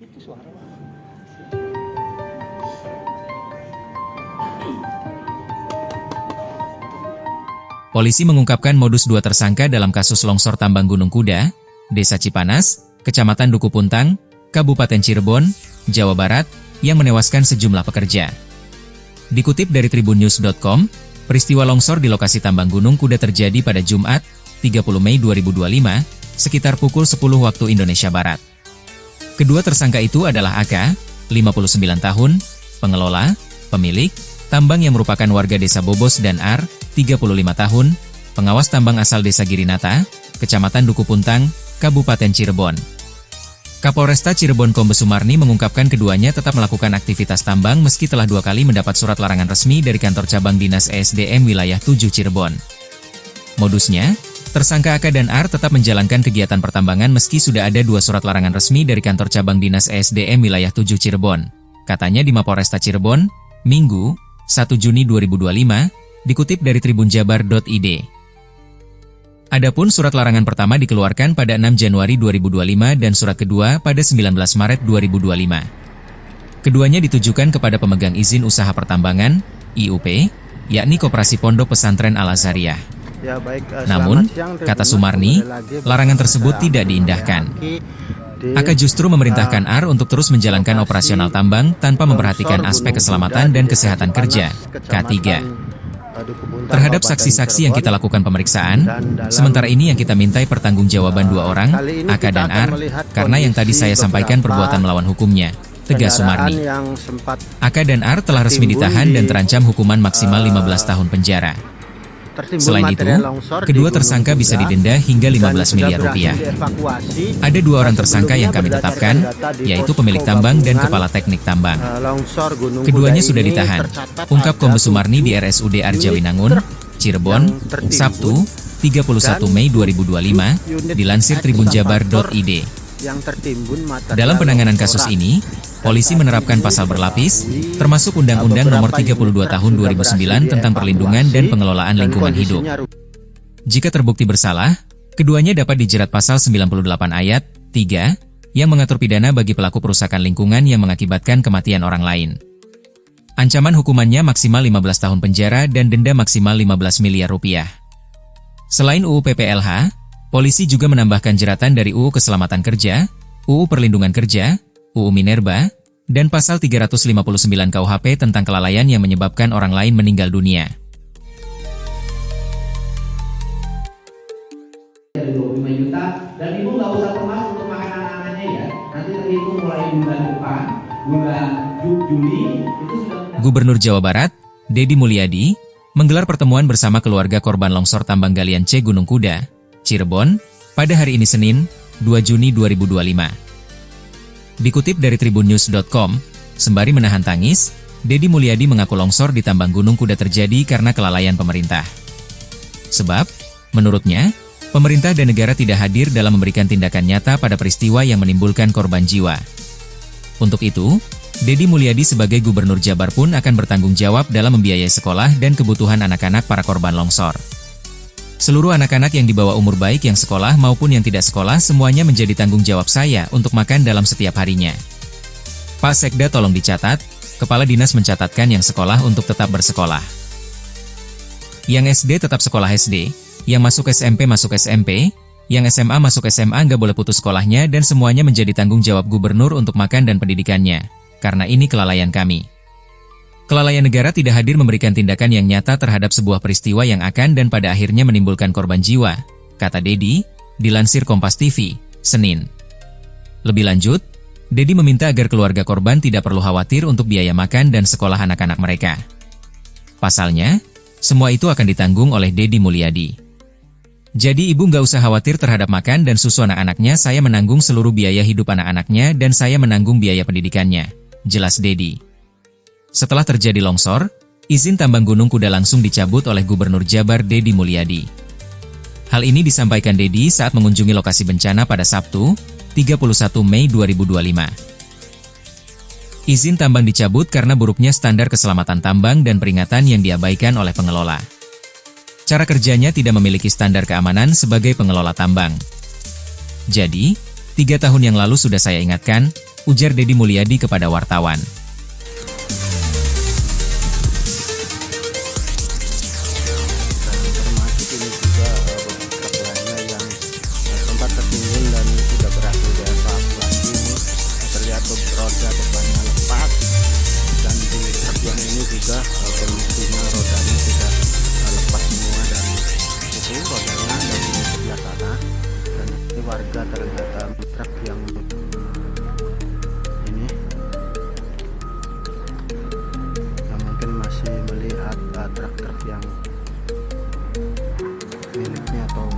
Itu suara. Polisi mengungkapkan modus dua tersangka dalam kasus longsor tambang Gunung Kuda, Desa Cipanas, Kecamatan Duku Puntang, Kabupaten Cirebon, Jawa Barat, yang menewaskan sejumlah pekerja. Dikutip dari tribunnews.com, peristiwa longsor di lokasi tambang Gunung Kuda terjadi pada Jumat, 30 Mei 2025, sekitar pukul 10 waktu Indonesia Barat. Kedua tersangka itu adalah AK, 59 tahun, pengelola, pemilik, tambang yang merupakan warga Desa Bobos, dan AR, 35 tahun, pengawas tambang asal Desa Girinata, Kecamatan Duku Puntang, Kabupaten Cirebon. Kapolresta Cirebon Kombes Sumarni mengungkapkan keduanya tetap melakukan aktivitas tambang meski telah 2 kali mendapat surat larangan resmi dari kantor cabang Dinas ESDM Wilayah 7 Cirebon. Modusnya, tersangka AK dan AR tetap menjalankan kegiatan pertambangan meski sudah ada 2 surat larangan resmi dari kantor cabang Dinas ESDM Wilayah 7 Cirebon. Katanya di Mapolresta Cirebon, Minggu, 1 Juni 2025, dikutip dari tribunjabar.id. Adapun surat larangan pertama dikeluarkan pada 6 Januari 2025 dan surat kedua pada 19 Maret 2025. Keduanya ditujukan kepada pemegang izin usaha pertambangan, IUP, yakni Koperasi Pondok Pesantren Al-Azhariyah. Ya, baik, Namun, siang, kata Sumarni, larangan tersebut tidak diindahkan. AK justru memerintahkan AR untuk terus menjalankan operasional tambang tanpa memperhatikan aspek keselamatan dan kesehatan kerja, K3. Terhadap saksi-saksi yang kita lakukan pemeriksaan, sementara ini yang kita mintai pertanggungjawaban 2 orang, AK dan AR, karena yang tadi saya sampaikan perbuatan melawan hukumnya, tegas Sumarni. AK dan AR telah resmi ditahan dan terancam hukuman maksimal 15 tahun penjara. Selain itu, kedua tersangka bisa didenda hingga 15 miliar rupiah. Ada 2 orang tersangka yang kami tetapkan, yaitu pemilik tambang dan kepala teknik tambang. Keduanya sudah ditahan, ungkap Kombes Sumarni di RSUD Arjawinangun, Cirebon, Sabtu, 31 Mei 2025, dilansir tribunjabar.id. Dalam penanganan kasus ini, polisi menerapkan pasal berlapis, termasuk Undang-Undang Nomor 32 Tahun 2009 tentang Perlindungan dan Pengelolaan Lingkungan Hidup. Jika terbukti bersalah, keduanya dapat dijerat pasal 98 ayat 3 yang mengatur pidana bagi pelaku perusakan lingkungan yang mengakibatkan kematian orang lain. Ancaman hukumannya maksimal 15 tahun penjara dan denda maksimal 15 miliar rupiah. Selain UU PPLH, polisi juga menambahkan jeratan dari UU Keselamatan Kerja, UU Perlindungan Kerja, UU Minerba, dan pasal 359 KUHP tentang kelalaian yang menyebabkan orang lain meninggal dunia. Dari 25 juta, dan ibu nggak usah cemas untuk makan anak-anaknya ya. Nanti terhitung mulai bulan depan, bulan Juli, itu sudah... Gubernur Jawa Barat, Deddy Mulyadi, menggelar pertemuan bersama keluarga korban longsor tambang galian C Gunung Kuda, Cirebon, pada hari ini Senin, 2 Juni 2025. Dikutip dari tribunnews.com, sembari menahan tangis, Deddy Mulyadi mengaku longsor di tambang Gunung Kuda terjadi karena kelalaian pemerintah. Sebab, menurutnya, pemerintah dan negara tidak hadir dalam memberikan tindakan nyata pada peristiwa yang menimbulkan korban jiwa. Untuk itu, Deddy Mulyadi sebagai Gubernur Jabar pun akan bertanggung jawab dalam membiayai sekolah dan kebutuhan anak-anak para korban longsor. Seluruh anak-anak yang di bawah umur baik yang sekolah maupun yang tidak sekolah semuanya menjadi tanggung jawab saya untuk makan dalam setiap harinya. Pak Sekda tolong dicatat, Kepala Dinas mencatatkan yang sekolah untuk tetap bersekolah. Yang SD tetap sekolah SD, yang masuk SMP masuk SMP, yang SMA masuk SMA nggak boleh putus sekolahnya dan semuanya menjadi tanggung jawab gubernur untuk makan dan pendidikannya, karena ini kelalaian kami. Kelalaian negara tidak hadir memberikan tindakan yang nyata terhadap sebuah peristiwa yang akan dan pada akhirnya menimbulkan korban jiwa, kata Deddy, dilansir Kompas TV, Senin. Lebih lanjut, Deddy meminta agar keluarga korban tidak perlu khawatir untuk biaya makan dan sekolah anak-anak mereka. Pasalnya, semua itu akan ditanggung oleh Deddy Mulyadi. Jadi ibu nggak usah khawatir terhadap makan dan susu anak-anaknya, saya menanggung seluruh biaya hidup anak-anaknya dan saya menanggung biaya pendidikannya, jelas Deddy. Setelah terjadi longsor, izin tambang Gunung Kuda langsung dicabut oleh Gubernur Jabar Deddy Mulyadi. Hal ini disampaikan Deddy saat mengunjungi lokasi bencana pada Sabtu, 31 Mei 2025. Izin tambang dicabut karena buruknya standar keselamatan tambang dan peringatan yang diabaikan oleh pengelola. Cara kerjanya tidak memiliki standar keamanan sebagai pengelola tambang. Jadi, 3 tahun yang lalu sudah saya ingatkan, ujar Deddy Mulyadi kepada wartawan. Termasuk ini juga beberapa lainnya yang sempat tertimbun dan sudah berhasil dievakuasi. Ini terlihat roda depannya lepas, dan di truk yang ini juga kondisinya rodanya sudah lepas semua, dan itu rodanya ada di sebelah sana. Dan ini warga ternyata truk yang ini yang mungkin masih melihat truk-truk yang miliknya atau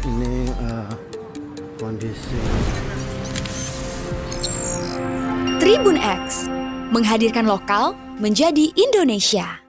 ini kondisi. Tribun X menghadirkan lokal menjadi Indonesia.